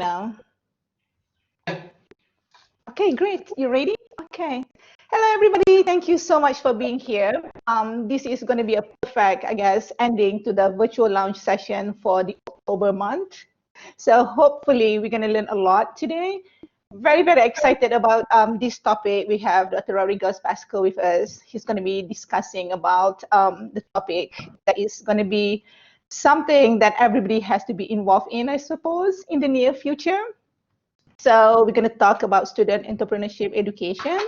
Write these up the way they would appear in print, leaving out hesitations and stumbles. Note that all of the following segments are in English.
Well. Okay, great. You ready? Okay. Hello, everybody. Thank you so much for being here. This is going to be a perfect, I guess, ending to the virtual launch session for the October month. So hopefully we're going to learn a lot today. Very, very excited about this topic. We have Dr. Rodrigo Basco with us. He's going to be discussing about the topic that is going to be something that everybody has to be involved in, I suppose, in the near future. So we're going to talk about student entrepreneurship education.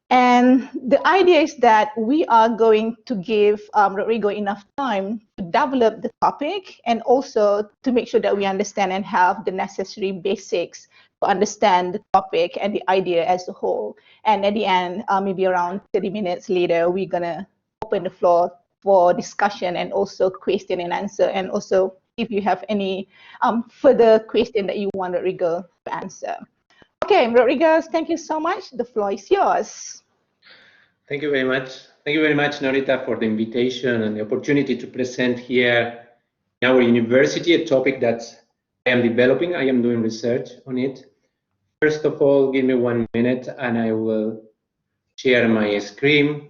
And the idea is that we are going to give Rodrigo enough time to develop the topic and also to make sure that we understand and have the necessary basics to understand the topic and the idea as a whole. And at the end, maybe around 30 minutes later, we're going to open the floor for discussion and also question and answer. And also, if you have any further question that you want Rodrigo to answer. Okay, Rodrigo, thank you so much. The floor is yours. Thank you very much. Thank you very much, Norita, for the invitation and the opportunity to present here in our university a topic that I am developing. I am doing research on it. First of all, give me 1 minute and I will share my screen.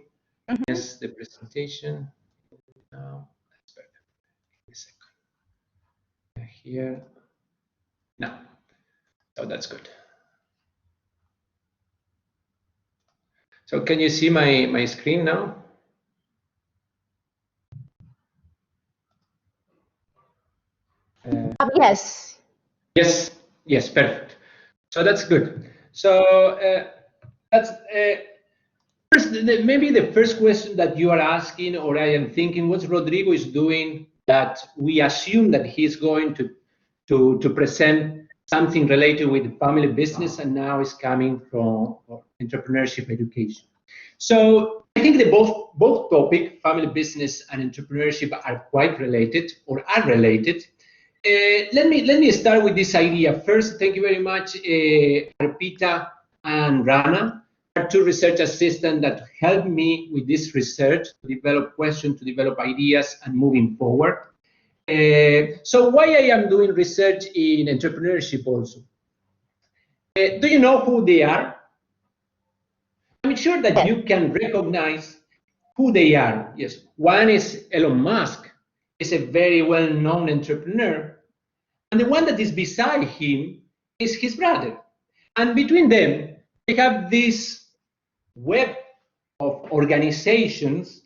Yes, the presentation. Now, that's perfect. Give me a second. Here. Now, so that's good. So can you see my screen now? Yes. Yes, perfect. So that's good. So that's first, maybe the first question that you are asking, or I am thinking, what Rodrigo is doing that we assume that he's going to present something related with family business, and now is coming from entrepreneurship education. So I think that both topic, family business and entrepreneurship, are quite related or are related. Let me start with this idea. First, thank you very much, Arpita and Rana, are two research assistants that helped me with this research, to develop questions, to develop ideas, and moving forward. So why I am doing research in entrepreneurship also? Do you know who they are? I'm sure that you can recognize who they are. Yes, one is Elon Musk. Is a very well-known entrepreneur, and the one that is beside him is his brother. And between them, they have this web of organizations,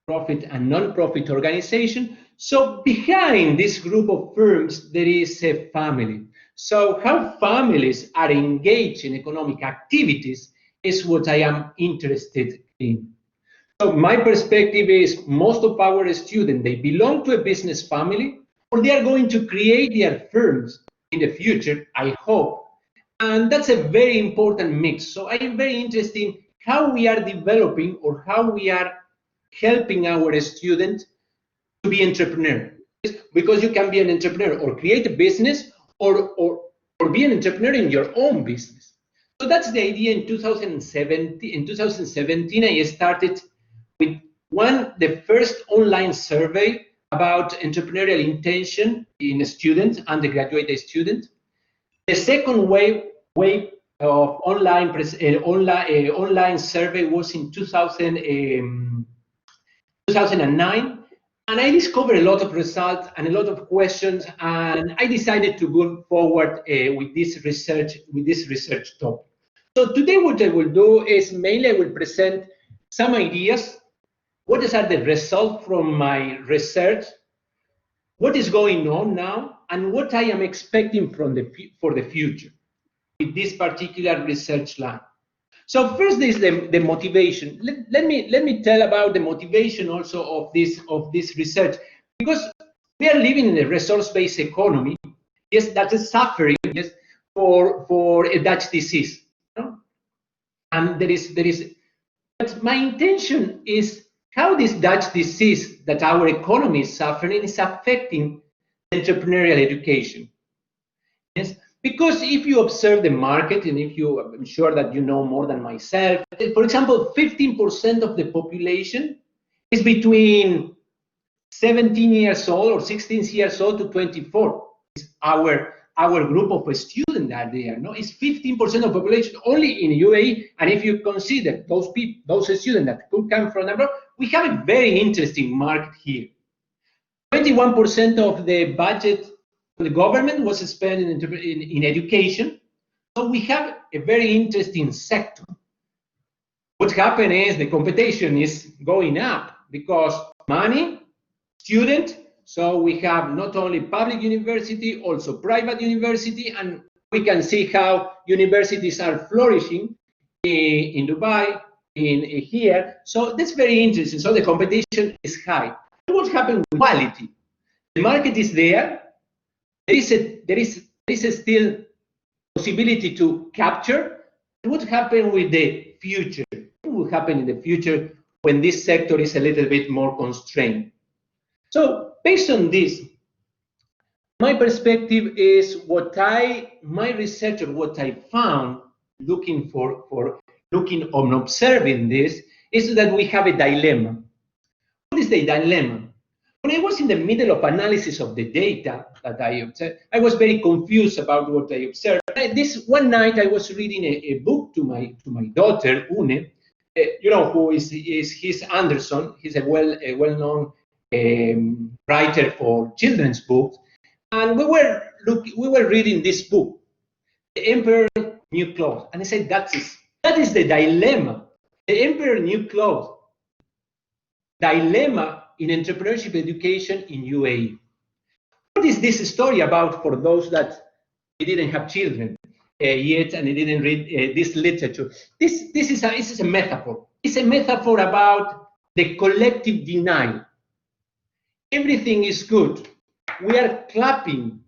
profit and non-profit organization. So behind this group of firms, there is a family. So how families are engaged in economic activities is what I am interested in. So my perspective is most of our students, they belong to a business family, or they are going to create their firms in the future, I hope. And that's a very important mix. So I am very interested in how we are developing or how we are helping our students to be entrepreneurs. Because you can be an entrepreneur or create a business or be an entrepreneur in your own business. So that's the idea. In 2017, I started with the first online survey about entrepreneurial intention in a student, undergraduate student. The second wave of online survey was in 2009, and I discovered a lot of results and a lot of questions, and I decided to go forward with this research topic. So today what I will do is mainly I will present some ideas. What are the results from my research? What is going on now, and what I am expecting for the future with this particular research line. So first is the motivation. Let me tell about the motivation also of this research, because we are living in a resource-based economy. Yes, that is suffering. Yes, for a Dutch disease. No? And there is. But my intention is how this Dutch disease that our economy is suffering is affecting entrepreneurial education. Yes, because if you observe the market, and I'm sure that you know more than myself, for example, 15% of the population is between 17 years old or 16 years old to 24. Is our our group of students are there. No, it's 15% of population only in UAE, and if you consider those people, those students that could come from abroad, we have a very interesting market here. 21% of the budget of the government was spent in education, so we have a very interesting sector. What happened is the competition is going up because money, student. So we have not only public university, also private university, and we can see how universities are flourishing in Dubai, in here. So that's very interesting. So the competition is high. What happened with quality? The market is there. There is a still possibility to capture. What happened with the future? What will happen in the future when this sector is a little bit more constrained? So based on this, my perspective is what my research or what I found looking looking on observing this is that we have a dilemma. What is the dilemma? When I was in the middle of analysis of the data that I observed, I was very confused about what I observed. This one night I was reading a book to my daughter, Une, who is his Anderson. He's a well-known writer for children's books, and we were reading this book, The Emperor New Clothes, and I said that is the dilemma. The Emperor New Clothes dilemma in entrepreneurship education in UAE. What is this story about for those that didn't have children yet and they didn't read this literature? This is a metaphor. It's a metaphor about the collective denial. Everything is good. We are clapping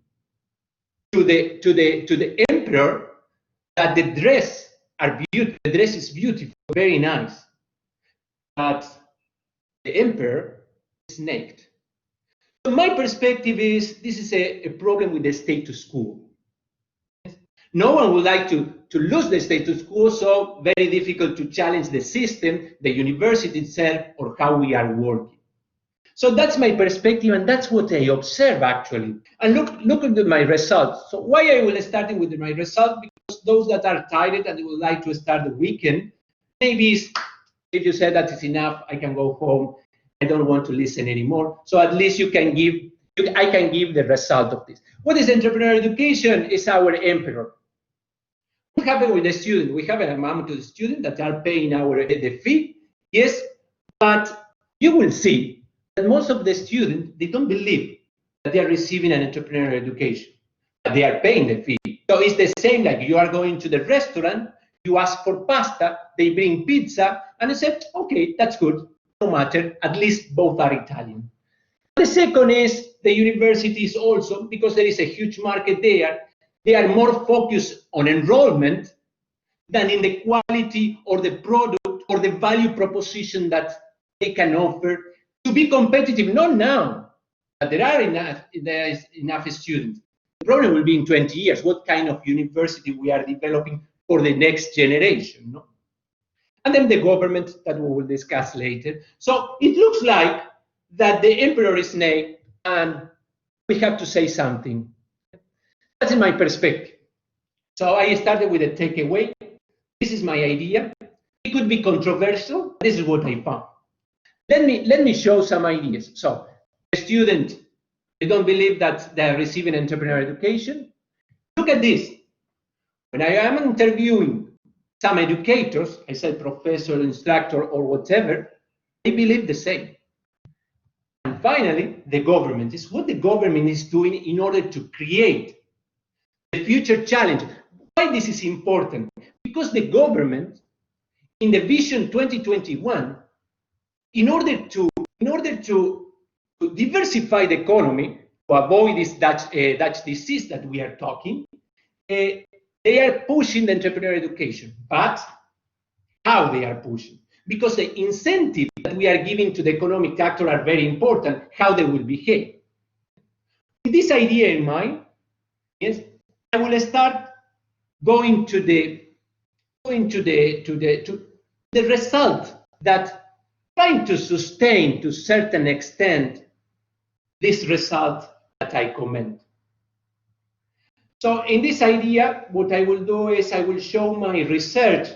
to the emperor that the dress is beautiful, very nice, but the emperor is naked. So my perspective is this is a problem with the status quo. No one would like to lose the status quo, so very difficult to challenge the system, the university itself, or how we are working. So that's my perspective, and that's what I observe actually. And look at my results. So why I will start with my results? Because those that are tired and would like to start the weekend, maybe if you said that is enough, I can go home. I don't want to listen anymore. So at least I can give the result of this. What is entrepreneurial education? Is our emperor. What happened with the student? We have an amount to the student that are paying the fee, yes, but you will see that most of the students, they don't believe that they are receiving an entrepreneurial education, but they are paying the fee. So it's the same like you are going to the restaurant, you ask for pasta, they bring pizza, and they say, okay, that's good, no matter, at least both are Italian. The second is the universities also, because there is a huge market there, they are more focused on enrollment than in the quality or the product or the value proposition that they can offer to be competitive, not now, but there is enough students. The problem will be in 20 years, what kind of university we are developing for the next generation. No? And then the government that we will discuss later. So it looks like that the emperor is naked and we have to say something. That's in my perspective. So I started with a takeaway. This is my idea. It could be controversial. This is what I found. Let me show some ideas. So a student, they don't believe that they're receiving entrepreneurial education. Look at this. When I am interviewing some educators, I said professor, instructor, or whatever, they believe the same. And finally, the government is what the government is doing in order to create the future challenge. Why this is important? Because the government, in the Vision 2021, in order to diversify the economy, to avoid this Dutch disease that we are talking, they are pushing the entrepreneurial education. But how they are pushing? Because the incentives that we are giving to the economic actor are very important, how they will behave. With this idea in mind, yes, I will start going to the result that trying to sustain to a certain extent this result that I comment. So in this idea, what I will do is I will show my research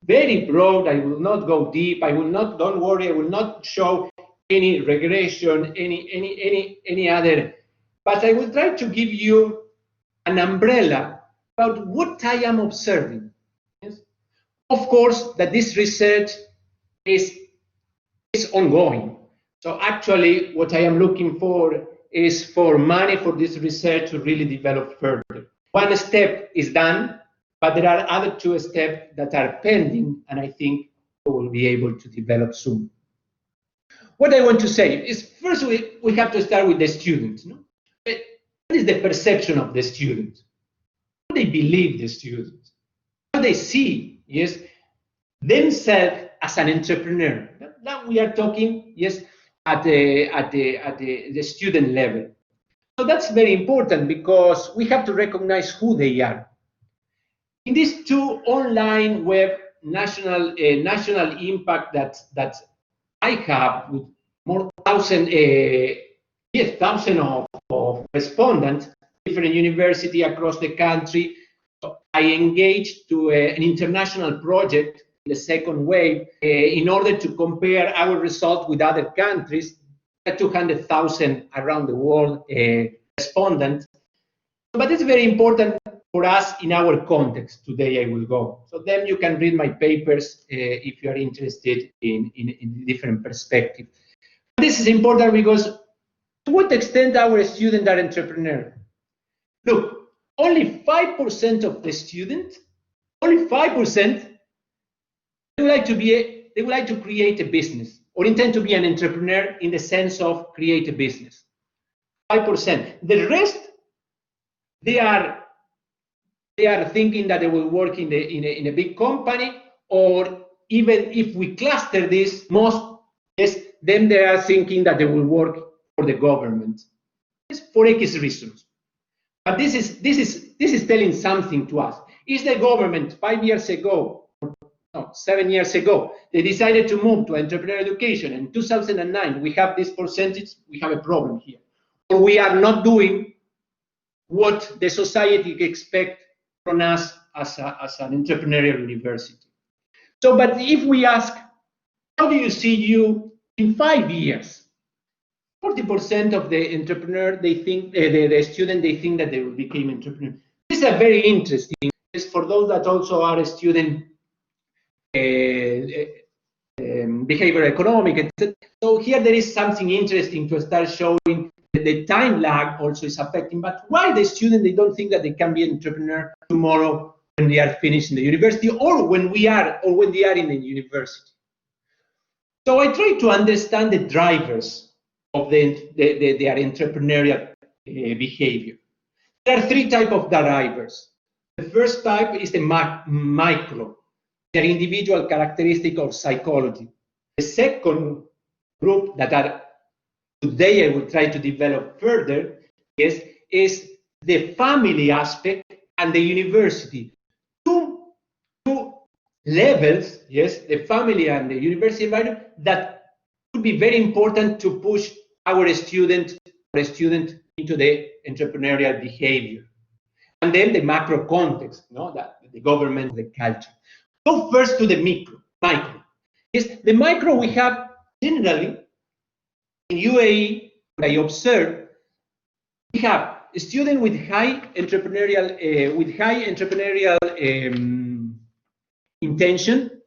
very broad. I will not go deep. I will not, don't worry, I will not show any regression, any other, but I will try to give you an umbrella about what I am observing. Yes? Of course, that this research is ongoing. So actually, what I am looking for is for money for this research to really develop further. One step is done, but there are other 2 steps that are pending, and I think we will be able to develop soon. What I want to say is, first, we have to start with the students. No? What is the perception of the students? What do they believe, the students? How they see, yes, themselves as an entrepreneur. Now we are talking, yes, at the student level. So that's very important because we have to recognize who they are. In these 2 online web national impact that I have with more thousand of respondents, different universities across the country, so I engaged to an international project in the second wave in order to compare our results with other countries. 200,000 around the world respondents. But it's very important for us in our context. Today I will go. So then you can read my papers if you are interested in different perspectives. This is important because to what extent our students are entrepreneurs? Look, only 5% of the students, only 5%, they would like to create a business or intend to be an entrepreneur in the sense of create a business. 5%. The rest, they are thinking that they will work in a big company, or even if we cluster this, then they are thinking that they will work for the government. It's for X reasons. But this is telling something to us. Is the government 5 years ago, no, 7 years ago, they decided to move to entrepreneurial education. In 2009, we have this percentage, we have a problem here. Or we are not doing what the society expects from us as an entrepreneurial university. So, but if we ask, how do you see you in 5 years? 40% of the entrepreneur, they think, the student, they think that they will become entrepreneur. This is a very interesting. It's for those that also are a student behavioral economic, etc. So here there is something interesting to start showing that the time lag also is affecting. But why the student, they don't think that they can be an entrepreneur tomorrow when they are finished in the university, or when they are in the university? So I try to understand the drivers of their entrepreneurial behavior. There are 3 types of drivers. The first type is the micro, their individual characteristic of psychology. The second group that are today I will try to develop further is the family aspect and the university. Two levels, yes, the family and the university environment, that would be very important to push our student into the entrepreneurial behavior. And then the macro context, that the government, the culture. Go first to the micro. Yes, the micro we have generally in UAE, what I observe, we have a student with high entrepreneurial intention,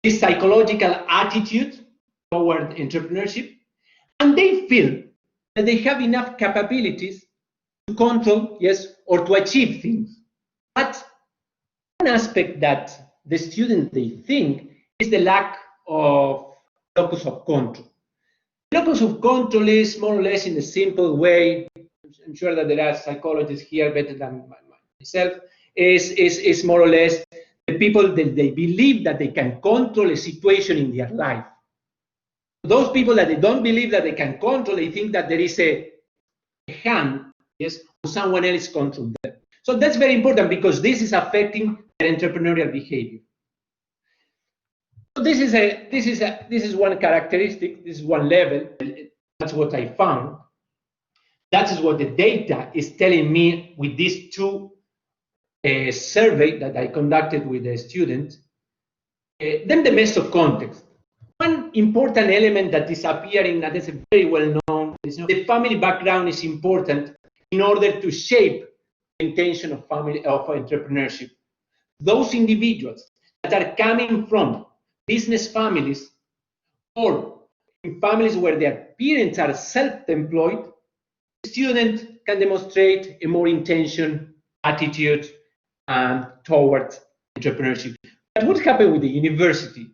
this psychological attitude toward entrepreneurship, and they feel that they have enough capabilities to control, yes, or to achieve things. But one aspect that the student, they think, is the lack of locus of control. Locus of control is more or less in a simple way. I'm sure that there are psychologists here better than myself. Is more or less the people that they believe that they can control a situation in their life. Those people that they don't believe that they can control, they think that there is a hand, yes, or someone else control them. So that's very important because this is affecting their entrepreneurial behavior. So this is one characteristic. This is one level. That's what I found. That is what the data is telling me with these two survey that I conducted with the student. Then the MESO context. One important element that is appearing, that is very well known, is the family background is important in order to shape the intention of entrepreneurship. Those individuals that are coming from business families or in families where their parents are self-employed, the student can demonstrate a more intention attitude towards entrepreneurship. But what happened with the university?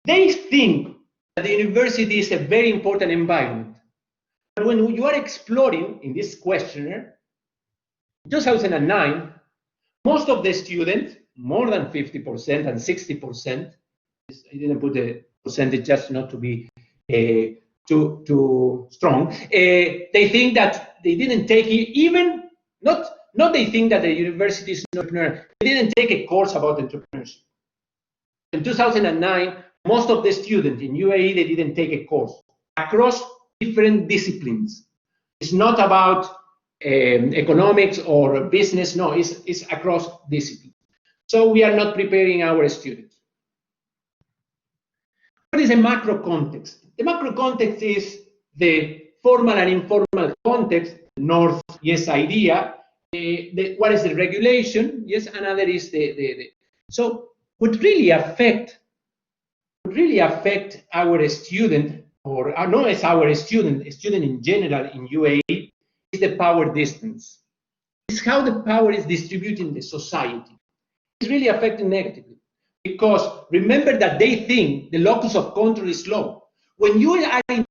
They think that the university is a very important environment. But when you are exploring in this questionnaire, in 2009, most of the students, more than 50% and 60%, I didn't put the percentage just not to be too strong, they think that they didn't take it, even not they think that the university is not entrepreneurial, they didn't take a course about entrepreneurship. In 2009, most of the students in UAE, they didn't take a course across different disciplines. It's not about economics or business, no, it's across disciplines. So we are not preparing our students. What is a macro context? The macro context is the formal and informal context, north, yes, idea. What is the regulation? Yes, another is the. So what really affect our student, or not as our student, a student in general in UAE, is the power distance. It's how the power is distributed in the society. It's really affecting negatively. Because remember that they think the locus of control is low. When you are in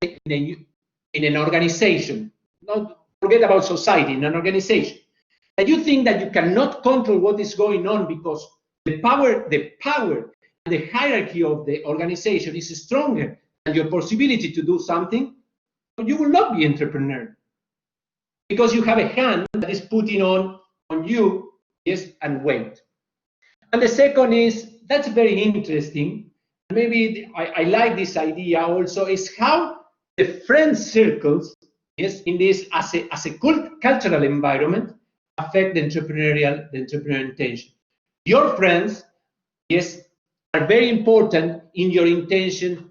an organization, not forget about society, in an organization, that you think that you cannot control what is going on because the power and the hierarchy of the organization is stronger than your possibility to do something, you will not be entrepreneur. Because you have a hand that is putting on you, yes, and wait. And the second is, that's very interesting, maybe I like this idea also, is how the friend circles, yes, in this as a cultural environment affect the entrepreneurial intention. Your friends, yes, are very important in your intention,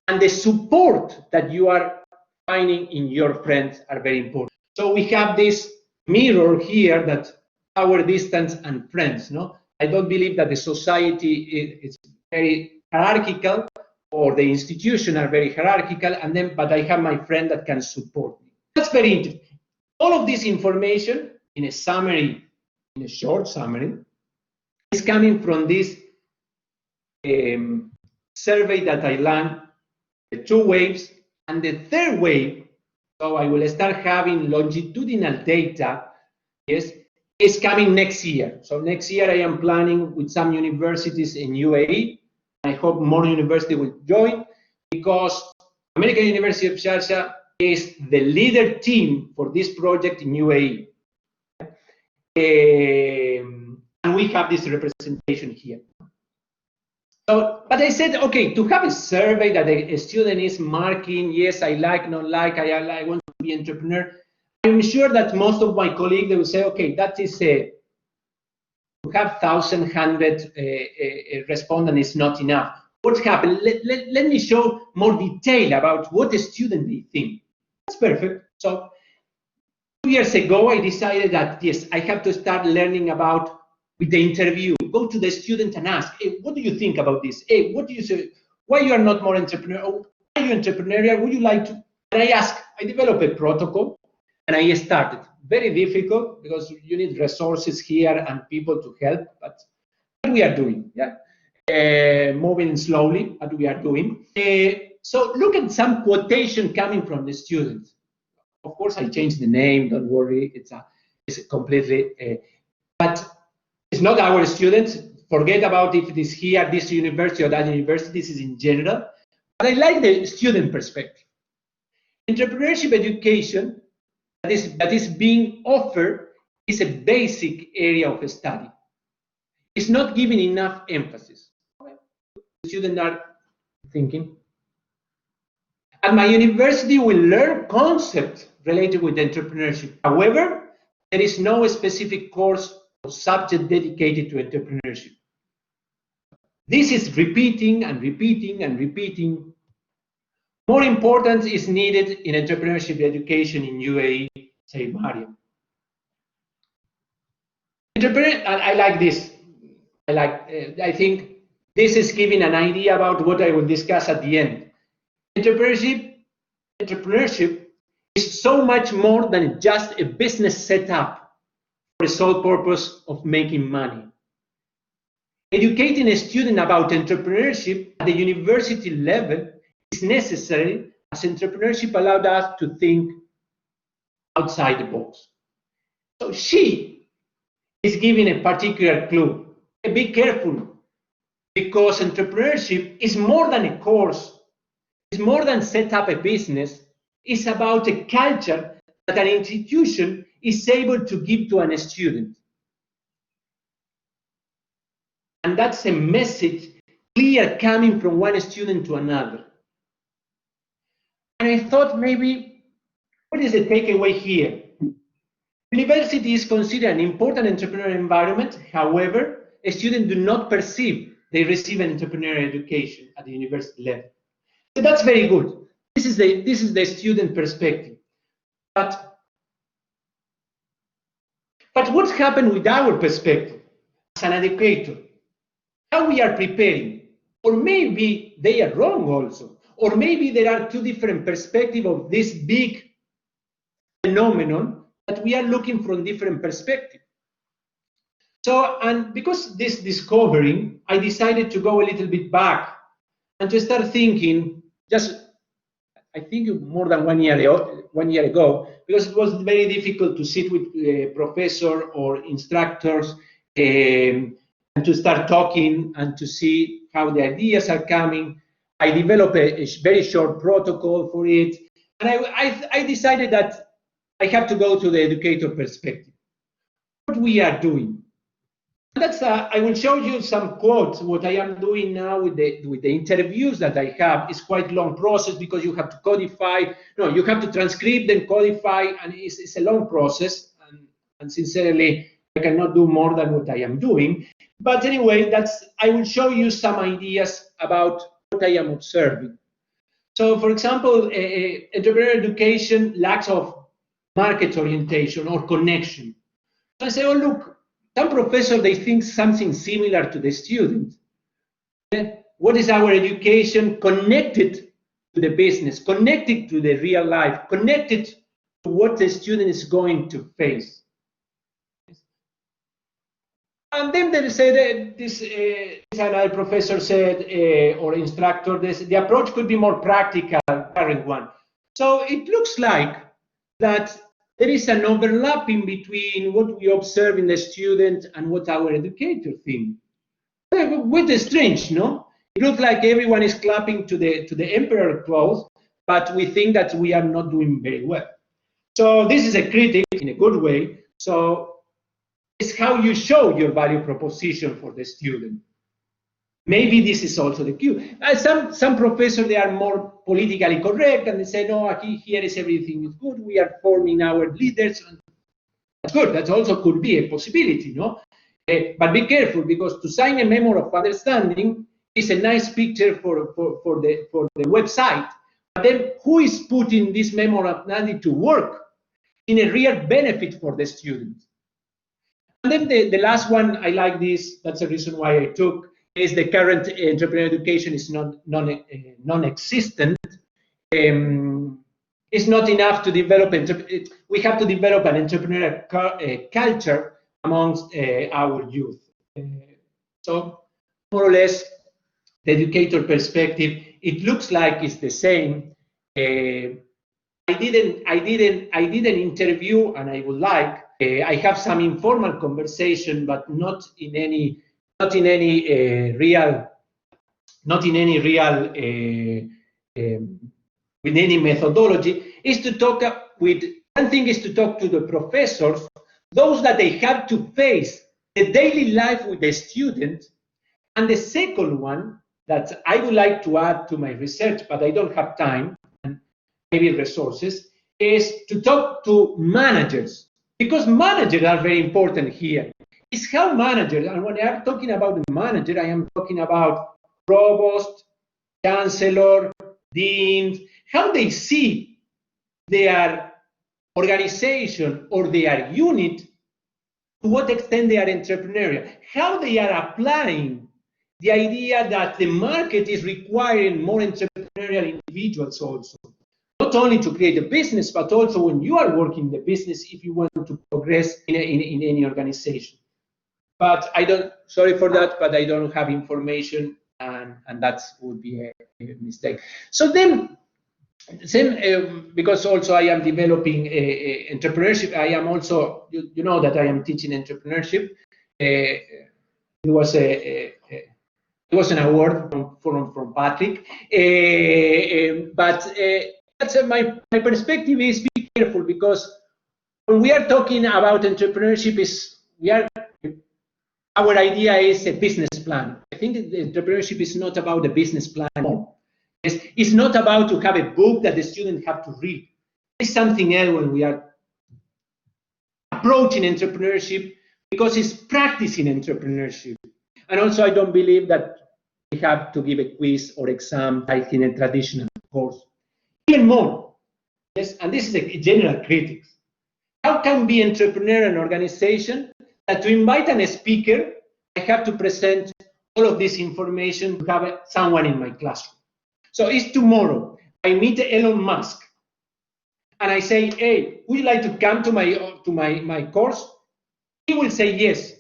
and the support that you are finding in your friends are very important. So we have this mirror here that power distance and friends, no? I don't believe that the society is very hierarchical or the institutions are very hierarchical, but I have my friend that can support me. That's very interesting. All of this information in a summary, in a short summary, is coming from this survey that I learned, the 2 waves, and the 3rd wave, so I will start having longitudinal data, yes, is coming next year. So next year I am planning with some universities in UAE. I hope more universities will join because American University of Sharjah is the leader team for this project in UAE. And we have this representation here. So, but I said, okay, to have a survey that a student is marking, yes, I like, not like, I want to be entrepreneur, I'm sure that most of my colleagues, they will say, okay, that is to have 1,100 respondents is not enough. What happened? Let me show more detail about what the student they think. That's perfect. So 2 years ago, I decided that, yes, I have to start learning about with the interview. Go to the student and ask, hey, what do you think about this? Hey, what do you say? Why you are not more entrepreneurial? Are you entrepreneurial? Would you like to? And I developed a protocol. And I started. Very difficult because you need resources here and people to help, but what we are doing, yeah, moving slowly, what we are doing. So look at some quotation coming from the students. Of course, I changed the name. Don't worry, it's completely. But it's not our students. Forget about if it is here, this university or that university. This is in general. But I like the student perspective. Entrepreneurship education that is being offered is a basic area of study. It's not given enough emphasis. The students are thinking. At my university, we learn concepts related with entrepreneurship. However, there is no specific course or subject dedicated to entrepreneurship. This is repeating and repeating and repeating. More importance is needed in entrepreneurship education in UAE, say Mario. I like this. I think this is giving an idea about what I will discuss at the end. Entrepreneurship is so much more than just a business setup for the sole purpose of making money. Educating a student about entrepreneurship at the university level is necessary, as entrepreneurship allowed us to think outside the box. So she is giving a particular clue. Be careful, because entrepreneurship is more than a course. It's more than set up a business. It's about a culture that an institution is able to give to a student. And that's a message clear coming from one student to another. And I thought maybe, what is the takeaway here? University is considered an important entrepreneurial environment. However, students do not perceive they receive an entrepreneurial education at the university level. So that's very good. This is the student perspective. But what's happened with our perspective as an educator? How we are preparing? Or maybe they are wrong also. Or maybe there are two different perspectives of this big phenomenon that we are looking from different perspectives. So, and because this discovering, I decided to go a little bit back and to start thinking, I think more than 1 year ago, because it was very difficult to sit with professors or instructors and to start talking and to see how the ideas are coming. I developed a very short protocol for it, and I decided that I have to go to the educator perspective. What we are doing. That's I will show you some quotes. What I am doing now with the interviews that I have is quite long process, because you have to codify. No, you have to transcribe and codify, and it's a long process. And sincerely, I cannot do more than what I am doing. But anyway, I will show you some ideas about what I am observing. So, for example, entrepreneurial education lacks of market orientation or connection. So I say, oh look. Some professors, they think something similar to the student. What is our education connected to the business, connected to the real life, connected to what the student is going to face? And then they said, this another professor said, or instructor, the approach could be more practical, current one. So it looks like that there is an overlapping between what we observe in the student and what our educator thinks. Which is strange, no? It looks like everyone is clapping to the emperor clothes, but we think that we are not doing very well. So this is a critic in a good way. So it's how you show your value proposition for the student. Maybe this is also the cue. Some professors, they are more politically correct, and they say, no, here is everything is good. We are forming our leaders. That's good. That also could be a possibility, no? But be careful, because to sign a memo of understanding is a nice picture for the website. But then who is putting this memo of understanding to work in a real benefit for the student? And then the last one, I like this. That's the reason why I took. Is the current entrepreneurial education is non-existent. It's not enough to develop. We have to develop an entrepreneurial culture amongst our youth. So more or less, the educator perspective, it looks like it's the same. I did an interview, and I would like. I have some informal conversation, but not in any real with any methodology, is to talk with. One thing is to talk to the professors, those that they have to face the daily life with the student, and the second one that I would like to add to my research, but I don't have time and maybe resources, is to talk to managers, because managers are very important here. is how managers, and when I'm talking about the manager, I am talking about provost, chancellor, deans, how they see their organization or their unit, to what extent they are entrepreneurial, how they are applying the idea that the market is requiring more entrepreneurial individuals also. Not only to create a business, but also when you are working the business, if you want to progress in any organization. But I don't, sorry for that, but I don't have information, and that would be a mistake. So then, same, because also I am developing entrepreneurship. I am also, you know that I am teaching entrepreneurship. It was an award from Patrick, but that's my perspective is be careful, because when we are talking about entrepreneurship, our idea is a business plan. I think entrepreneurship is not about a business plan. It's not about to have a book that the student have to read. It's something else when we are approaching entrepreneurship, because it's practicing entrepreneurship. And also, I don't believe that we have to give a quiz or exam like in a traditional course. Even more, yes, and this is a general critics. How can be entrepreneur an organization that to invite a speaker, I have to present all of this information to have someone in my classroom? So it's tomorrow, I meet Elon Musk, and I say, hey, would you like to come to my course? He will say yes,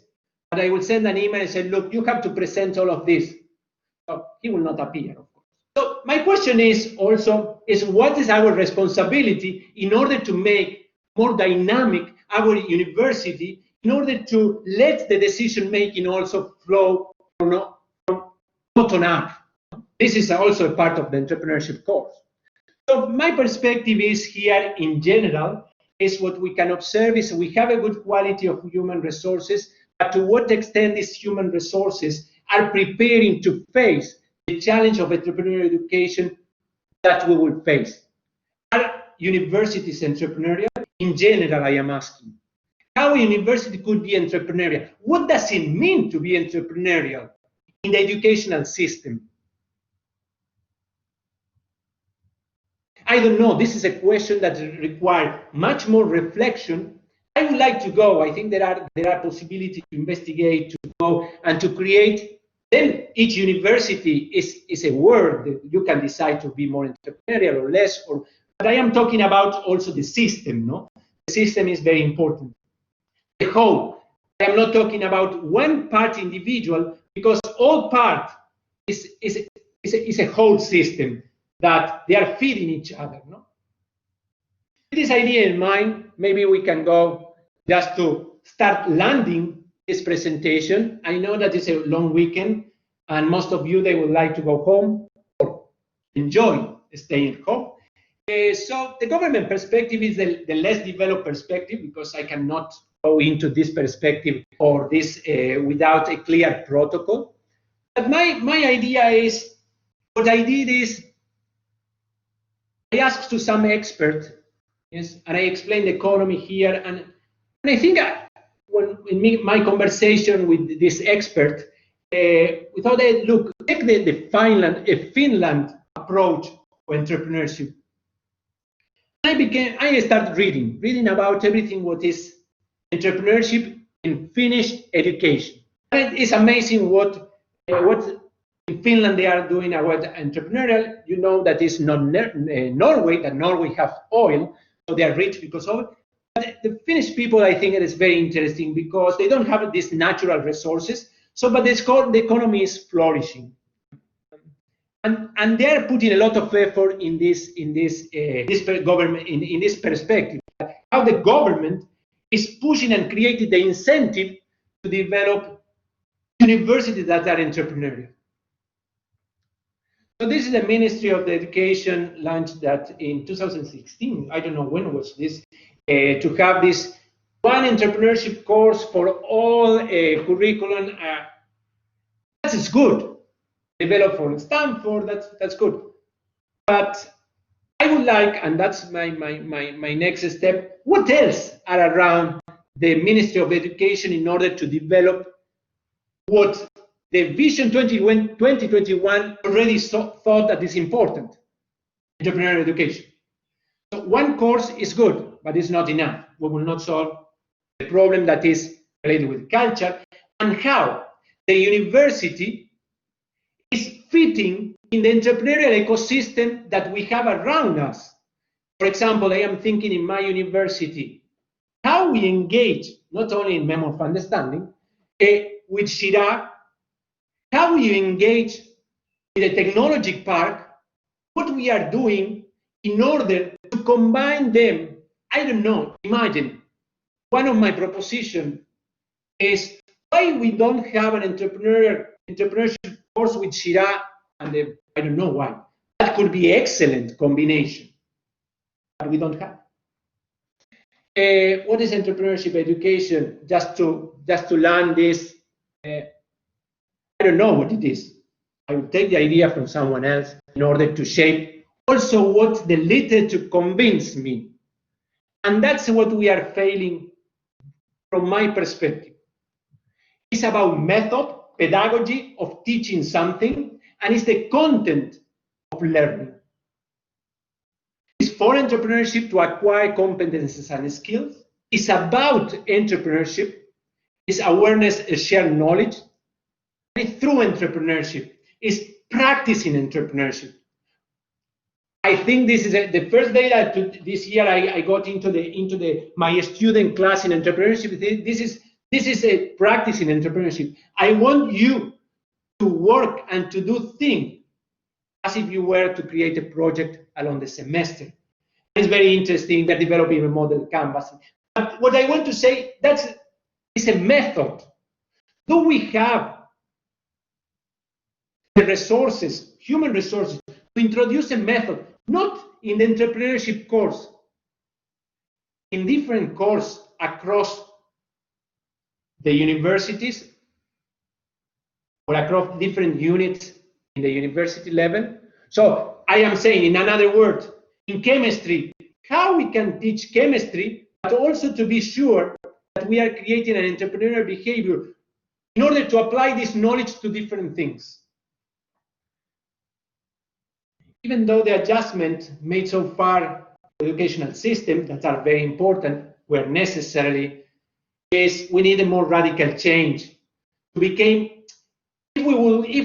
but I will send an email and say, look, you have to present all of this. So he will not appear, of course. So my question is also, what is our responsibility in order to make more dynamic our university, in order to let the decision making also flow from bottom up? This is also a part of the entrepreneurship course. So my perspective is here in general, is what we can observe is we have a good quality of human resources, but to what extent these human resources are preparing to face the challenge of entrepreneurial education that we will face. Are universities entrepreneurial? In general, I am asking. How a university could be entrepreneurial? What does it mean to be entrepreneurial in the educational system? I don't know. This is a question that requires much more reflection. I would like to go. I think there are possibilities to investigate, to go, and to create. Then each university is a world that you can decide to be more entrepreneurial or less. But I am talking about also the system. No, the system is very important. The whole. I am not talking about one part individual, because all part is a whole system that they are feeding each other. No? With this idea in mind, maybe we can go just to start landing this presentation. I know that it's a long weekend, and most of you, they would like to go home or enjoy staying at home. So the government perspective is the less developed perspective, because I cannot go into this perspective or this without a clear protocol. But my idea is, what I did is, I asked to some expert, yes, and I explained the economy here, and I think in my conversation with this expert, we thought, look, take the Finland approach for entrepreneurship. I started reading about everything what is entrepreneurship in Finnish education. And it's amazing what in Finland they are doing about entrepreneurial. You know that is not Norway, that Norway have oil, so they are rich because of it. But the Finnish people, I think it is very interesting, because they don't have these natural resources. So, but the economy is flourishing. And they are putting a lot of effort in this government, in this perspective, how the government is pushing and creating the incentive to develop universities that are entrepreneurial. So this is the Ministry of the Education launched that in 2016. I don't know when was this, to have this one entrepreneurship course for all curriculum. That is good. Developed for Stanford, that's good. But I would like, and that's my next step, what else are around the Ministry of Education in order to develop what the Vision 2021 already thought that is important, entrepreneurial education. So one course is good, but it's not enough. We will not solve the problem that is related with culture and how the university is fitting in the entrepreneurial ecosystem that we have around us. For example, I am thinking in my university, how we engage, not only in Memo of Understanding, with Sharjah, how we engage in the technology park, what we are doing in order to combine them. I don't know, imagine, one of my propositions is why we don't have an entrepreneurship course with Sharjah, and I don't know why. That could be an excellent combination, but we don't have. What is entrepreneurship education? Just to learn this, I don't know what it is. I would take the idea from someone else in order to shape also what the literature convinced me. And that's what we are failing from my perspective. It's about method, pedagogy of teaching something, and it's the content of learning. It's for entrepreneurship to acquire competences and skills. It's about entrepreneurship. It's awareness and shared knowledge. And it's through entrepreneurship. It's practicing entrepreneurship. I think this is the first day that this year I got into my student class in entrepreneurship. This is a practice in entrepreneurship. I want you to work and to do things as if you were to create a project along the semester. It's very interesting. They're developing a model canvas. But what I want to say, it's a method. Do we have the resources, human resources, to introduce a method, not in the entrepreneurship course, in different courses across the universities or across different units in the university level? So I am saying, in another word, in chemistry, how we can teach chemistry, but also to be sure that we are creating an entrepreneurial behavior in order to apply this knowledge to different things. Even though the adjustments made so far educational system that are very important, where necessarily, is we need a more radical change to become, if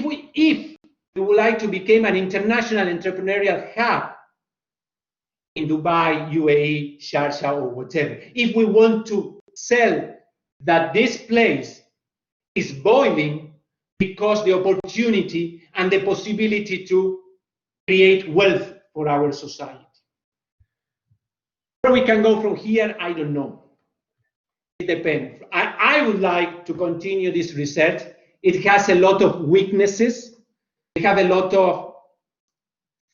we would like to become an international entrepreneurial hub in Dubai, UAE, Sharjah, or whatever, if we want to sell that this place is boiling because the opportunity and the possibility to create wealth for our society. Where we can go from here, I don't know. It depends. I would like to continue this research. It has a lot of weaknesses. We have a lot of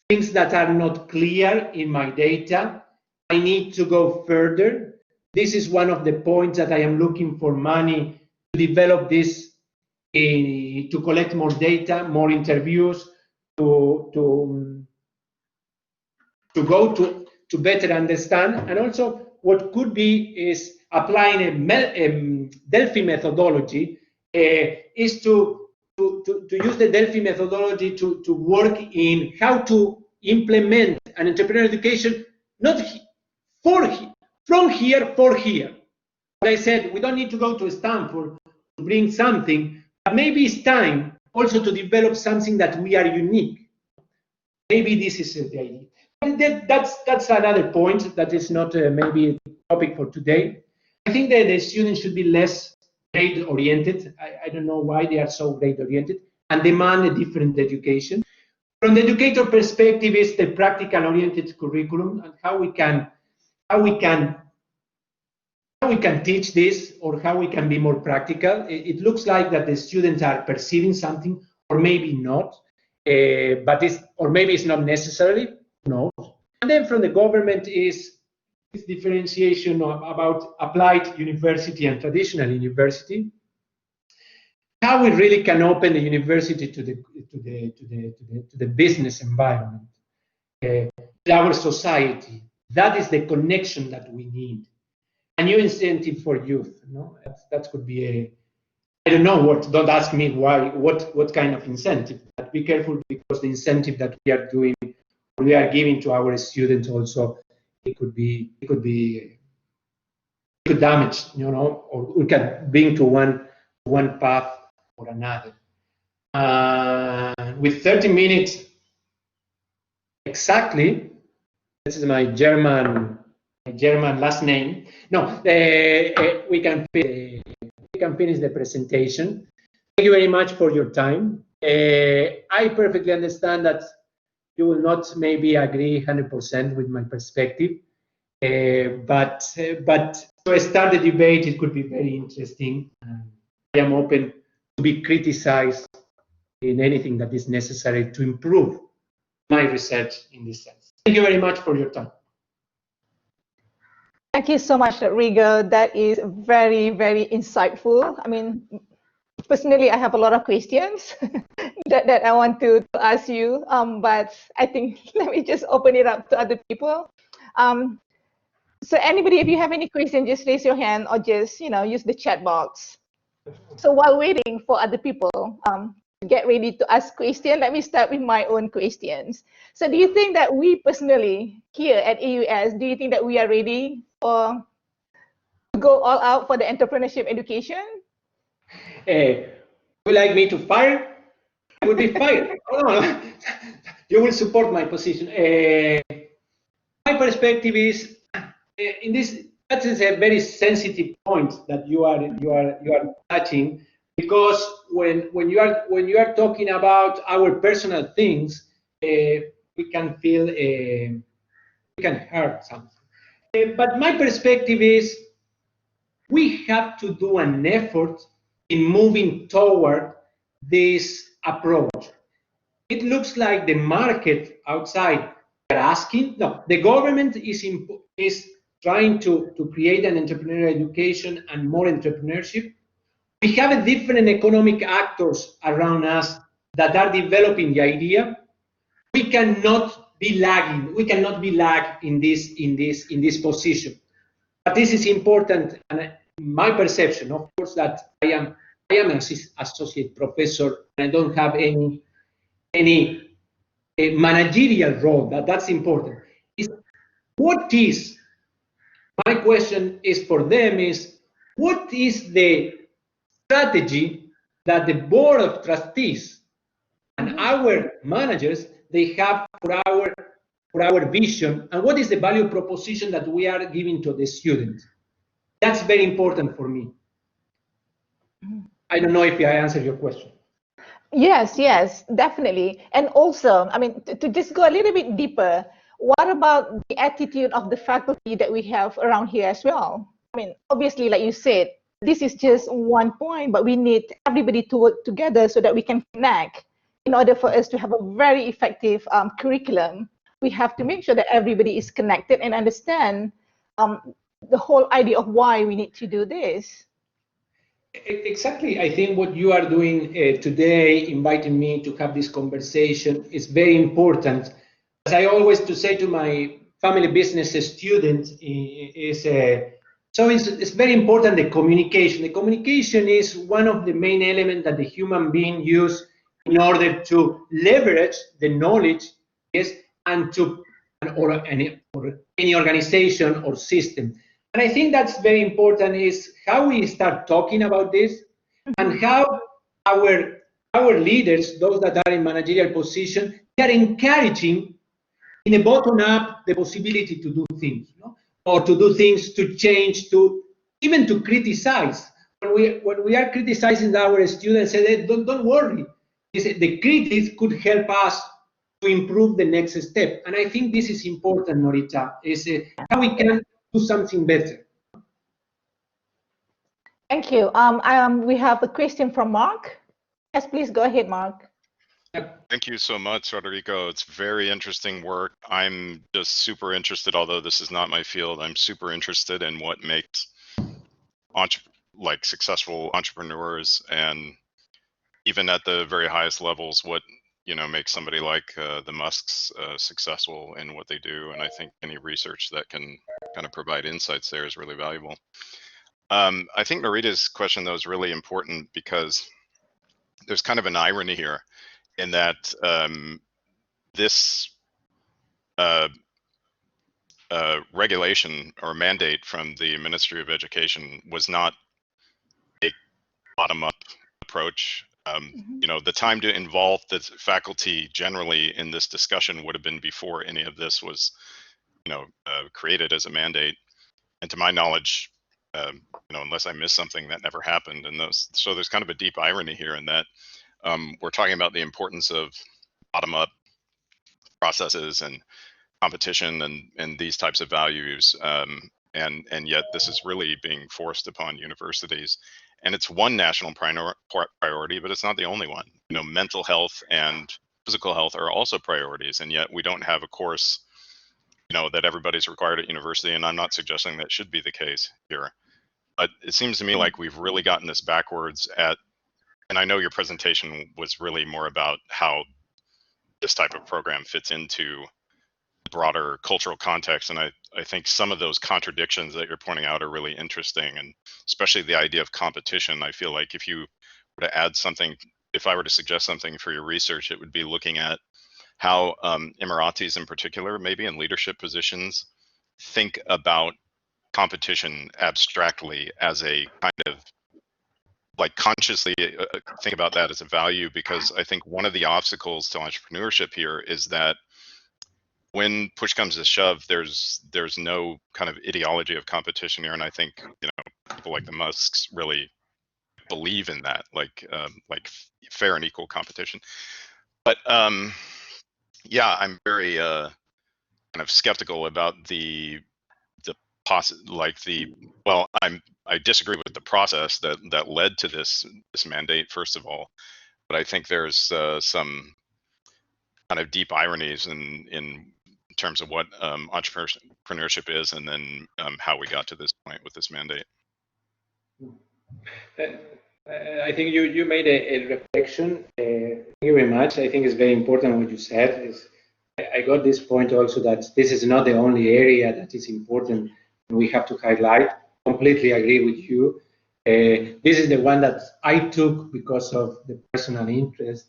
things that are not clear in my data. I need to go further. This is one of the points that I am looking for money to develop this, to collect more data, more interviews, to go to better understand. And also what could be is applying a Delphi methodology, is to use the Delphi methodology to work in how to implement an entrepreneurial education, not from here for here. But I said, we don't need to go to Stanford to bring something, but maybe it's time also to develop something that we are unique. Maybe this is the idea. And that's another point that is not maybe a topic for today. I think that the students should be less grade-oriented. I don't know why they are so grade-oriented and demand a different education. From the educator perspective, is the practical-oriented curriculum and how we can teach this, or how we can be more practical. It looks like that the students are perceiving something, or maybe not, or maybe it's not necessarily. No. And then from the government is this differentiation about applied university and traditional university. How we really can open the university to the business environment, our society. That is the connection that we need. a new incentive for youth. No, that could be a, I don't know what. Don't ask me why. What kind of incentive? But be careful, because the incentive that we are doing, we are giving to our students also, it could damage, or we can bring to one path or another. With 30 minutes exactly, this is my German last name. No, we can finish the presentation. Thank you very much for your time. I perfectly understand that you will not maybe agree 100% with my perspective, but to start the debate, it could be very interesting. I am open to be criticized in anything that is necessary to improve my research in this sense. Thank you very much for your time. Thank you so much, Rodrigo. That is very, very insightful. I mean, personally, I have a lot of questions that I want to ask you, but I think let me just open it up to other people. So anybody, if you have any questions, just raise your hand or just, use the chat box. So while waiting for other people to get ready to ask questions, let me start with my own questions. So do you think that we personally here at AUS, do you think that we are ready to go all out for the entrepreneurship education? Would you like me to fire? I would be fired. Oh, no. You will support my position. My perspective is in this. That is a very sensitive point that you are touching, because when you are talking about our personal things, we can feel we can hurt something. But my perspective is we have to do an effort in moving toward this approach. It looks like the market outside are asking. No, the government is trying to create an entrepreneurial education and more entrepreneurship. We have a different economic actors around us that are developing the idea. We cannot be lagging. We cannot be lagged in this position. But this is important, and my perception, of course, that I am an associate professor, and I don't have any managerial role. That's important. My question is for them is, what is the strategy that the board of trustees and our managers, they have for our vision, and what is the value proposition that we are giving to the students? That's very important for me. I don't know if I answered your question. Yes, definitely. And also, I mean, to just go a little bit deeper, what about the attitude of the faculty that we have around here as well? I mean, obviously, like you said, this is just one point, but we need everybody to work together so that we can connect. In order for us to have a very effective curriculum, we have to make sure that everybody is connected and understand the whole idea of why we need to do this. Exactly. I think what you are doing today, inviting me to have this conversation, is very important. As I always to say to my family business students, so it's very important, the communication. The communication is one of the main elements that the human being use in order to leverage the knowledge, yes, and or any organization or system. And I think that's very important, is how we start talking about this, and how our leaders, those that are in managerial position, they are encouraging in a bottom up the possibility to do things, or to do things, to change, to even to criticize. When we are criticizing our students, say, don't worry, the critics could help us to improve the next step. And I think this is important, Norita, is how we can do something better. Thank you. We have a question from Mark. Yes, please go ahead, Mark. Thank you so much, Rodrigo. It's very interesting work. I'm just super interested, although this is not my field, I'm super interested in what makes successful entrepreneurs, and even at the very highest levels, what make somebody like the Musks successful in what they do. And I think any research that can kind of provide insights there is really valuable. I think Narita's question, though, is really important because there's kind of an irony here in that this regulation or mandate from the Ministry of Education was not a bottom-up approach. The time to involve the faculty generally in this discussion would have been before any of this was, created as a mandate. And to my knowledge, unless I missed something, that never happened. And so there's kind of a deep irony here in that we're talking about the importance of bottom-up processes and competition and these types of values, and yet this is really being forced upon universities. And it's one national priority, but it's not the only one. Mental health and physical health are also priorities, and yet we don't have a course, that everybody's required at university. And I'm not suggesting that should be the case here, but it seems to me like we've really gotten this backwards and I know your presentation was really more about how this type of program fits into broader cultural context, and I think some of those contradictions that you're pointing out are really interesting, and especially the idea of competition. I feel like if you were to add something, if I were to suggest something for your research, it would be looking at how Emiratis in particular, maybe in leadership positions, think about competition abstractly as a kind of like consciously think about that as a value, because I think one of the obstacles to entrepreneurship here is that when push comes to shove, there's no kind of ideology of competition here, and I think people like the Musks really believe in that, like fair and equal competition. But yeah, I'm very kind of skeptical about I disagree with the process that led to this mandate, first of all, but I think there's some kind of deep ironies in terms of what entrepreneurship is, and then how we got to this point with this mandate. I think you made a reflection. Thank you very much. I think it's very important what you said. I got this point also that this is not the only area that is important and we have to highlight. Completely agree with you. This is the one that I took because of the personal interest.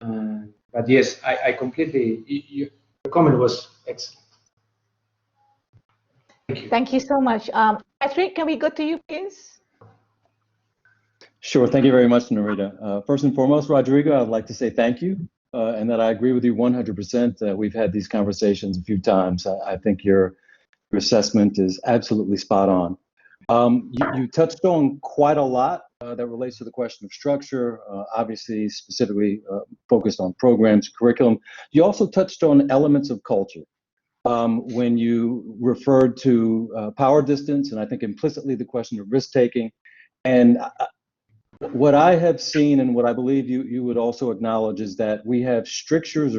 But yes, I completely, your comment was excellent. Thank you. Thank you so much. Patrick, can we go to you, please? Sure. Thank you very much, Narita. First and foremost, Rodrigo, I'd like to say thank you, and that I agree with you 100%. We've had these conversations a few times. I think your assessment is absolutely spot on. You touched on quite a lot that relates to the question of structure, obviously specifically focused on programs, curriculum. You also touched on elements of culture when you referred to power distance, and I think implicitly the question of risk-taking. And what I have seen, and what I believe you would also acknowledge, is that we have structures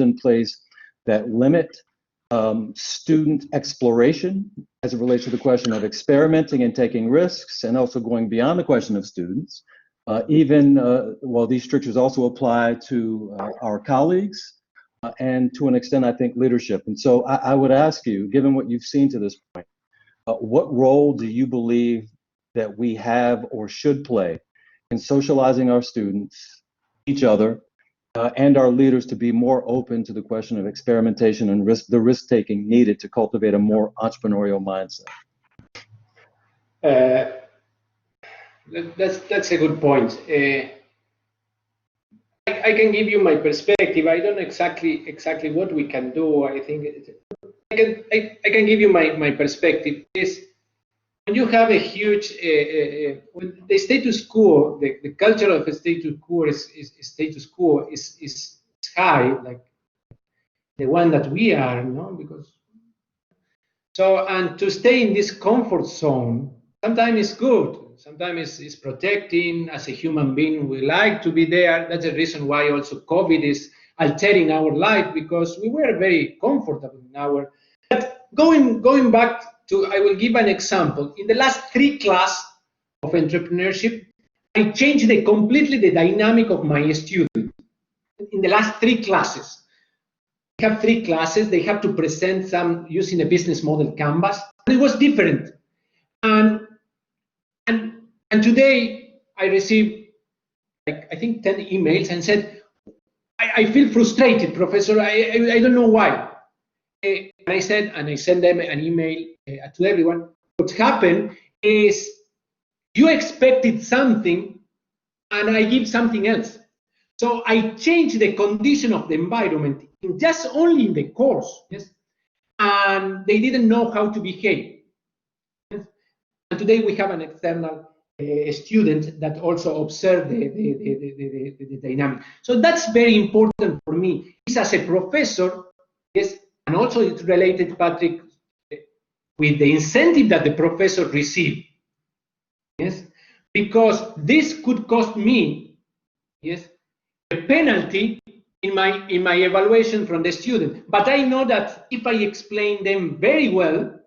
in place that limit student exploration as it relates to the question of experimenting and taking risks, and also going beyond the question of students. While these strictures also apply to our colleagues and to an extent, I think, leadership. And so I would ask you, given what you've seen to this point, what role do you believe that we have or should play in socializing our students, each other, and our leaders to be more open to the question of experimentation and the risk-taking needed to cultivate a more entrepreneurial mindset? That's a good point. I can give you my perspective. I don't know exactly what we can do. I think I can give you my perspective. Is when you have a huge when the status quo, the culture of a status quo is high, like the one that we are, because and to stay in this comfort zone sometimes is good. Sometimes it's protecting. As a human being, we like to be there. That's the reason why also COVID is altering our life, because we were very comfortable in our. But going back to, I will give an example. In the last 3 classes of entrepreneurship, I changed completely the dynamic of my students. in the last 3 classes. We have 3 classes. They have to present some using a business model canvas, and it was different. And today I received, like, I think 10 emails and said, I feel frustrated, Professor. I don't know why. And I said, and I sent them an email to everyone. What happened is you expected something, and I give something else. So I changed the condition of the environment just only in the course, yes, and they didn't know how to behave. Yes? And today we have an external student that also observed the dynamic. So that's very important for me. It's as a professor, yes, and also it's related, Patrick, with the incentive that the professor received, yes, because this could cost me, yes, a penalty in my evaluation from the student. But I know that if I explain them very well,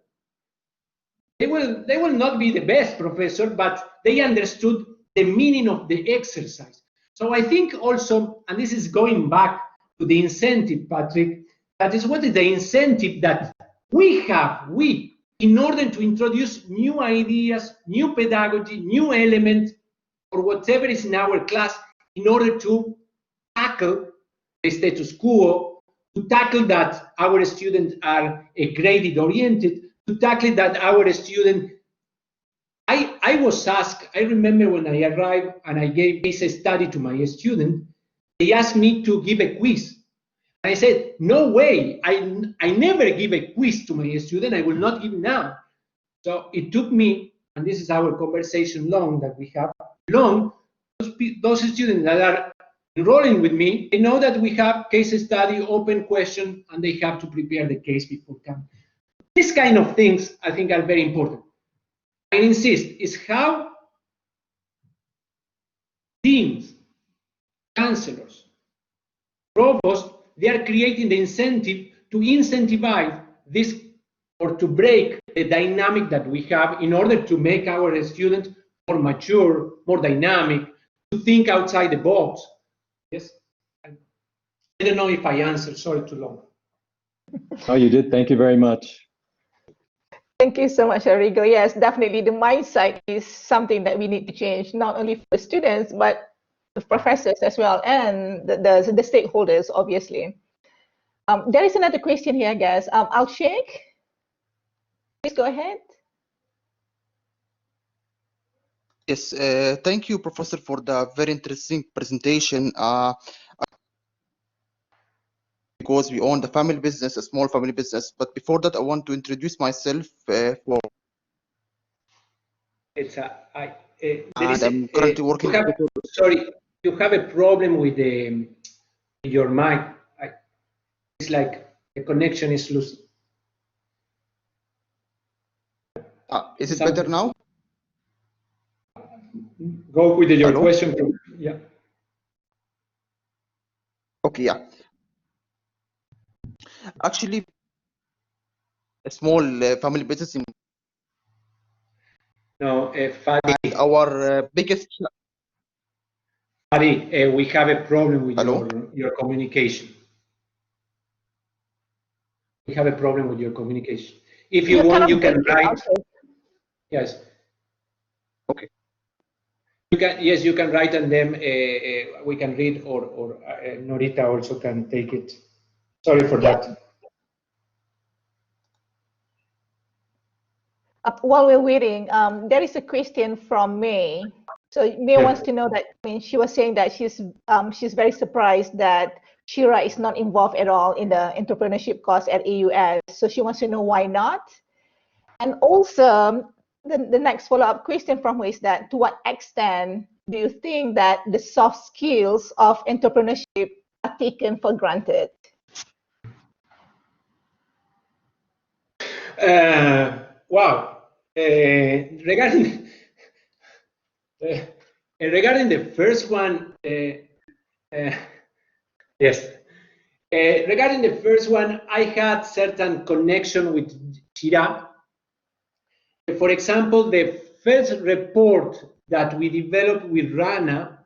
they will not be the best professor, but they understood the meaning of the exercise. So I think also, and this is going back to the incentive, Patrick, that is what is the incentive that we have, in order to introduce new ideas, new pedagogy, new elements, or whatever is in our class, in order to tackle the status quo, to tackle that our students are graded oriented, to tackle that our student. I was asked, I remember when I arrived and I gave case study to my student, they asked me to give a quiz. I said, no way, I never give a quiz to my student, I will not give now. So it took me, and this is our conversation long that we have, those students that are enrolling with me, they know that we have case study, open question, and they have to prepare the case before coming. These kind of things, I think, are very important. I insist, is how teams, counselors, provosts, they are creating the incentive to incentivize this or to break the dynamic that we have in order to make our students more mature, more dynamic, to think outside the box. Yes? I don't know if I answered, sorry, too long. Oh, you did. Thank you very much. Thank you so much, Rodrigo. Yes, definitely the mindset is something that we need to change, not only for the students, but the professors as well, and the stakeholders, obviously. There is another question here, guys. I'll check. Please go ahead. Yes, thank you, Professor, for the very interesting presentation. Because we own the family business, a small family business. But before that, I want to introduce myself. I'm currently working. Sorry, you have a problem with your mic. It's like the connection is loose. Is it better now? Go with your Hello? question. Yeah. Okay, yeah. Actually, a small family business. No, Fadi. Our biggest. Fadi, we have a problem with Hello? your communication. We have a problem with your communication. If you want, you can write. Yes. Okay. You can, yes, you can write, and then we can read, or Norita also can take it. Sorry for that. While we're waiting, there is a question from May. So May wants to know that, I mean, she was saying that she's very surprised that Shira is not involved at all in the entrepreneurship course at AUS. So she wants to know why not. And also, the next follow-up question from her is that, to what extent do you think that the soft skills of entrepreneurship are taken for granted? Wow. Regarding the first one, yes. Regarding the first one, I had certain connection with Shira. For example, the first report that we developed with Rana,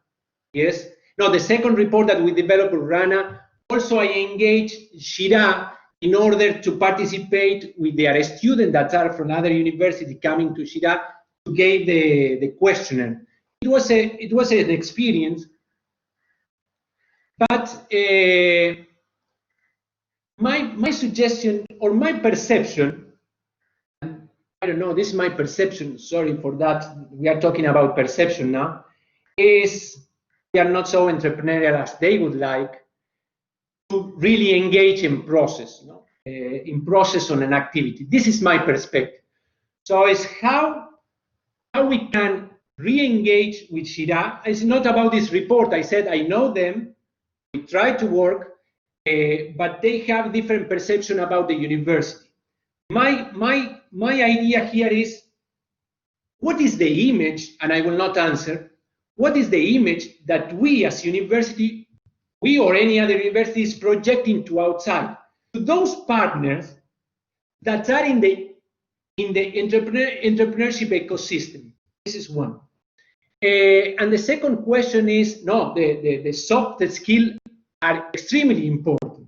yes, No, the second report that we developed with Rana, also I engaged Shira in order to participate with their students that are from other universities coming to Shira to give the questionnaire. It was an experience, but my suggestion or my perception, I don't know, this is my perception, sorry for that, we are talking about perception now, is we are not so entrepreneurial as they would like to really engage in process, in process on an activity. This is my perspective. So it's how we can re-engage with Shira. It's not about this report. I said I know them, we try to work, but they have different perception about the university. My idea here is, what is the image, and I will not answer, what is the image that we as university, we or any other university is projecting to outside, to those partners that are in the entrepreneurship ecosystem? This is one. And the second question is, no, the soft skills are extremely important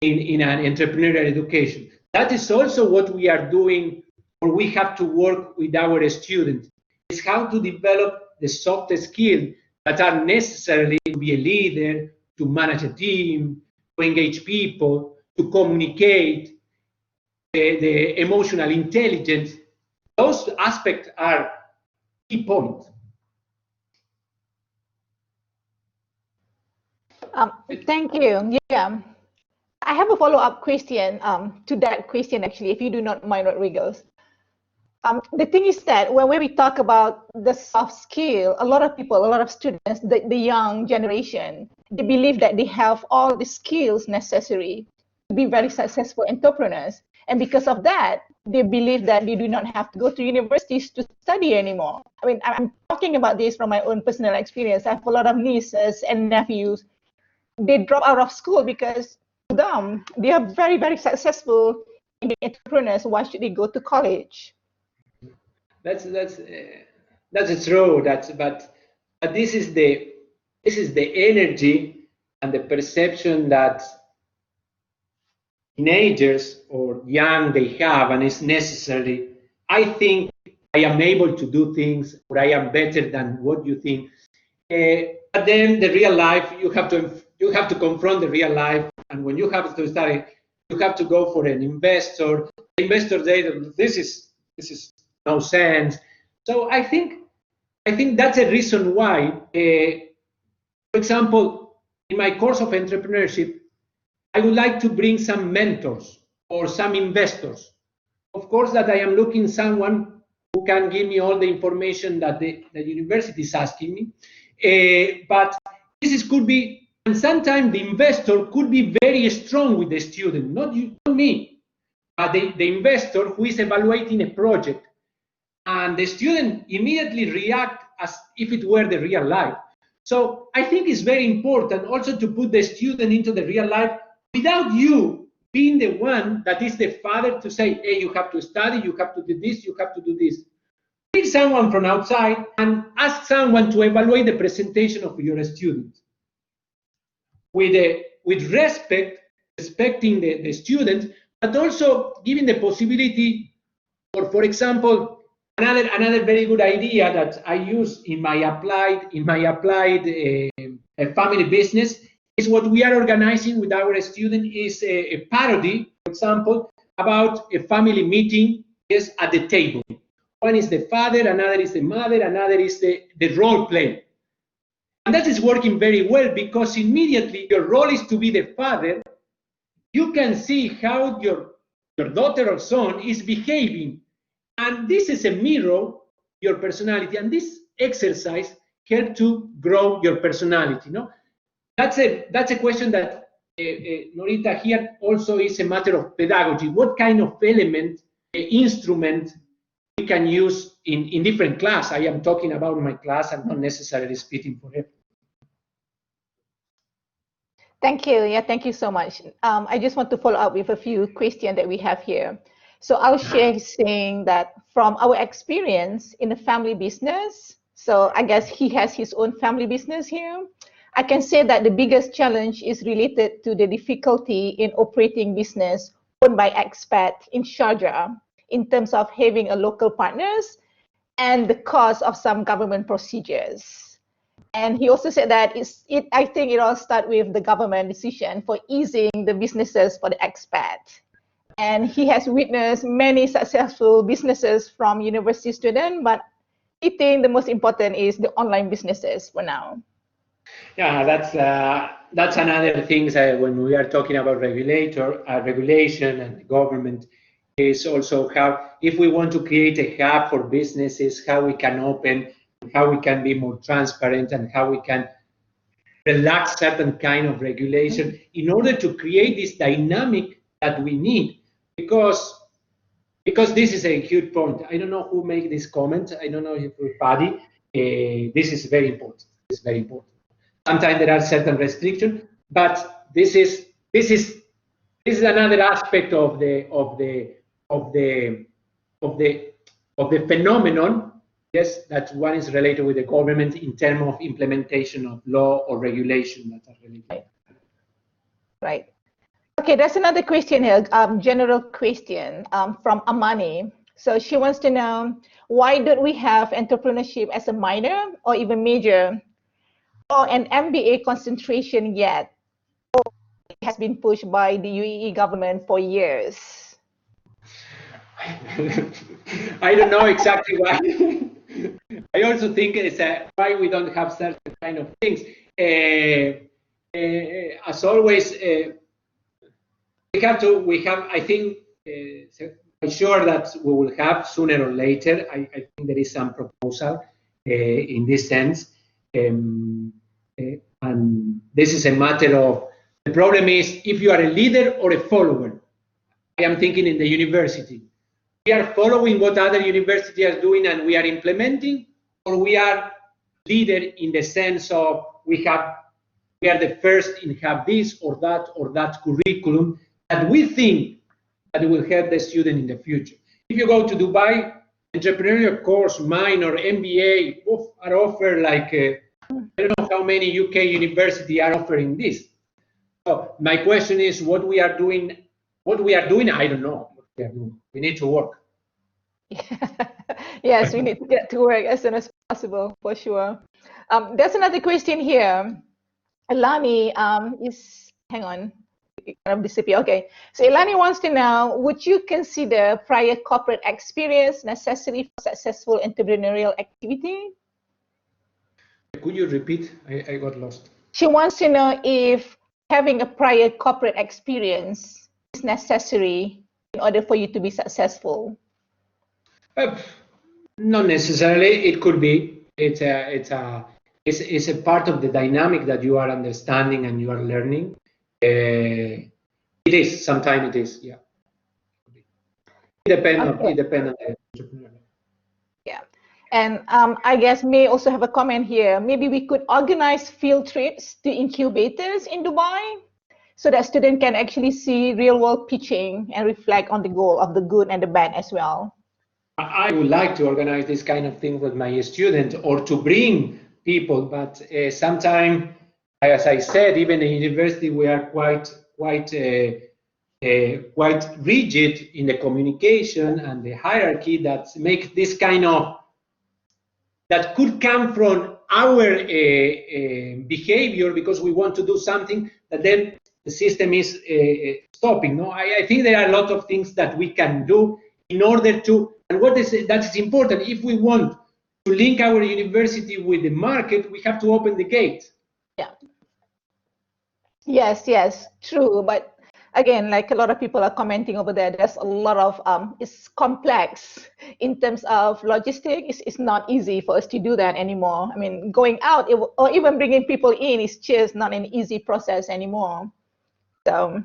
in an entrepreneurial education. That is also what we are doing, or we have to work with our students, is how to develop the soft skills that are necessary to be a leader, to manage a team, to engage people, to communicate, the emotional intelligence. Those aspects are key points. Thank you. Yeah. I have a follow-up question to that question, actually, if you do not mind, Rodrigo. The thing is that when we talk about the soft skill, a lot of people, a lot of students, the young generation, they believe that they have all the skills necessary to be very successful entrepreneurs. And because of that, they believe that they do not have to go to universities to study anymore. I mean, I'm talking about this from my own personal experience. I have a lot of nieces and nephews. They drop out of school because to them, they are very, very successful in being entrepreneurs. Why should they go to college? That's true. But this is the energy and the perception that teenagers or young they have, and it's necessary. I think I am able to do things, or I am better than what you think. But then the real life, you have to confront the real life, and when you have to study, you have to go for an investor. The investor says, this is no sense. So I think that's a reason why, for example, in my course of entrepreneurship, I would like to bring some mentors or some investors. Of course, that I am looking someone who can give me all the information that the university is asking me. But this could be, and sometimes the investor could be very strong with the student, not me, but the investor who is evaluating a project. And the student immediately react as if it were the real life. So I think it's very important also to put the student into the real life without you being the one that is the father to say, hey, you have to study, you have to do this, you have to do this. Bring someone from outside and ask someone to evaluate the presentation of your student. With respect, respecting the student, but also giving the possibility, or for example, another very good idea that I use in my applied family business is what we are organizing with our student is a parody, for example, about a family meeting is at the table. One is the father, another is the mother, another is the role play. And that is working very well because immediately your role is to be the father. You can see how your daughter or son is behaving. And this is a mirror, your personality. And this exercise helps to grow your personality. No? That's a question that Norita here also is a matter of pedagogy. What kind of element, instrument we can use in different class? I am talking about my class and not necessarily speaking for it. Thank you. Yeah, thank you so much. I just want to follow up with a few questions that we have here. So I'll share saying that from our experience in the family business, so I guess he has his own family business here. I can say that the biggest challenge is related to the difficulty in operating business owned by expats in Sharjah in terms of having a local partners and the cost of some government procedures. And he also said that I think it all starts with the government decision for easing the businesses for the expat. And he has witnessed many successful businesses from university students, but I think the most important is the online businesses for now. Yeah, that's another thing when we are talking about regulation and government, is also how, if we want to create a hub for businesses, how we can open, how we can be more transparent, and how we can relax certain kind of regulation in order to create this dynamic that we need. Because this is a huge point. I don't know who made this comment. I don't know if everybody. This is very important. It's very important. Sometimes there are certain restrictions, but this is another aspect of the phenomenon. Yes, that one is related with the government in terms of implementation of law or regulation that are related. Right. Okay, there's another question here, general question from Amani. So she wants to know, why don't we have entrepreneurship as a minor or even major or an MBA concentration yet? Or it has been pushed by the UAE government for years. I don't know exactly why. I also think it's why we don't have certain kind of things. As always, I think, I'm sure that we will have sooner or later. I think there is some proposal in this sense. And this is a matter of, the problem is if you are a leader or a follower. I am thinking in the university. We are following what other universities are doing and we are implementing, or we are leader in the sense of we are the first in have this or that curriculum that we think that will help the student in the future. If you go to Dubai, entrepreneurial course, minor, MBA are offered like I don't know how many UK universities are offering this. So my question is, what we are doing, I don't know. We need to work. Yes, we need to get to work as soon as possible, for sure. There's another question here. Elani hang on, it kind of disappear. Okay, so Elani wants to know, would you consider prior corporate experience necessary for successful entrepreneurial activity? Could you repeat? I got lost. She wants to know if having a prior corporate experience is necessary in order for you to be successful. Not necessarily. It could be. It's a part of the dynamic that you are understanding and you are learning. It is. Sometimes it is. Yeah. It depends on the entrepreneur. Yeah. And I guess May also have a comment here. Maybe we could organize field trips to incubators in Dubai so that students can actually see real world pitching and reflect on the goal of the good and the bad as well. I would like to organize this kind of thing with my students or to bring people, but sometimes, as I said, even in university, we are quite rigid in the communication and the hierarchy that makes this kind of, that could come from our behavior because we want to do something that then the system is stopping. No, I think there are a lot of things that we can do in order to, and that's important. If we want to link our university with the market, we have to open the gate. Yeah. Yes, true. But again, like a lot of people are commenting over there, there's a lot of, it's complex in terms of logistics. It's not easy for us to do that anymore. I mean, going out or even bringing people in is just not an easy process anymore. So.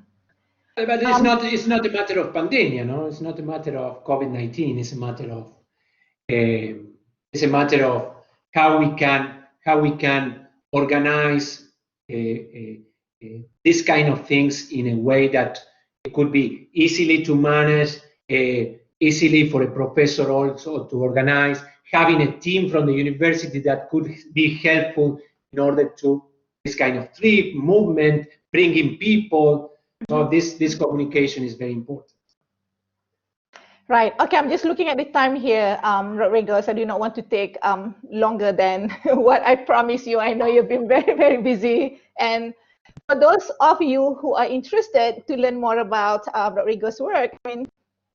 But it's not a matter of pandemic, you know. It's not a matter of COVID-19. It's a matter of how we can organize this kind of things in a way that it could be easily to manage, easily for a professor also to organize, having a team from the university that could be helpful in order to this kind of trip, movement, bringing people. So this communication is very important. Right. Okay, I'm just looking at the time here, Rodrigo, so I do not want to take longer than what I promised you. I know you've been very, very busy. And for those of you who are interested to learn more about Rodrigo's work, I mean,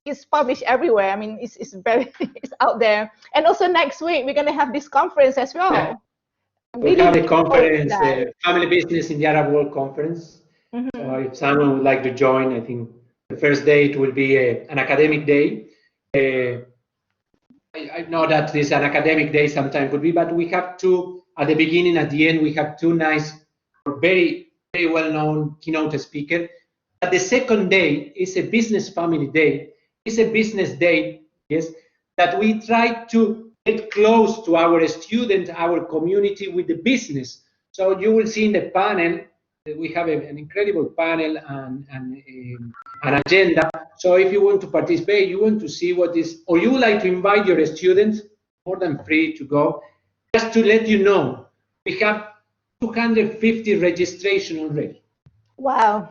it's published everywhere. I mean, it's very, it's out there. And also next week, we're going to have this conference as well. Yeah. Really We have a looking forward to conference, that. Family Business in the Arab World Conference. So if someone would like to join, I think the first day it will be an academic day. I know that this an academic day sometimes could be, but we have two at the beginning, at the end, we have two nice, very, very well-known keynote speakers. But the second day is a business family day. It's a business day, yes, that we try to get close to our students, our community with the business. So you will see in the panel, we have an incredible panel and an agenda. So if you want to participate, you want to see what is, or you would like to invite your students, more than free to go. Just to let you know, we have 250 registration already. Wow.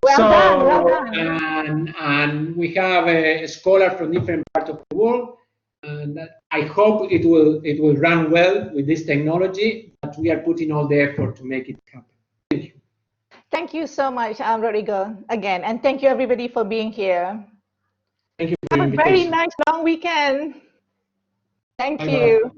Well done, well done. And we have a scholar from different parts of the world. And I hope it will run well with this technology, but we are putting all the effort to make it happen. Thank you. Thank you so much, Rodrigo, again. And thank you, everybody, for being here. Thank you for Have the a very invitation. nice long weekend. Thank Bye-bye. you.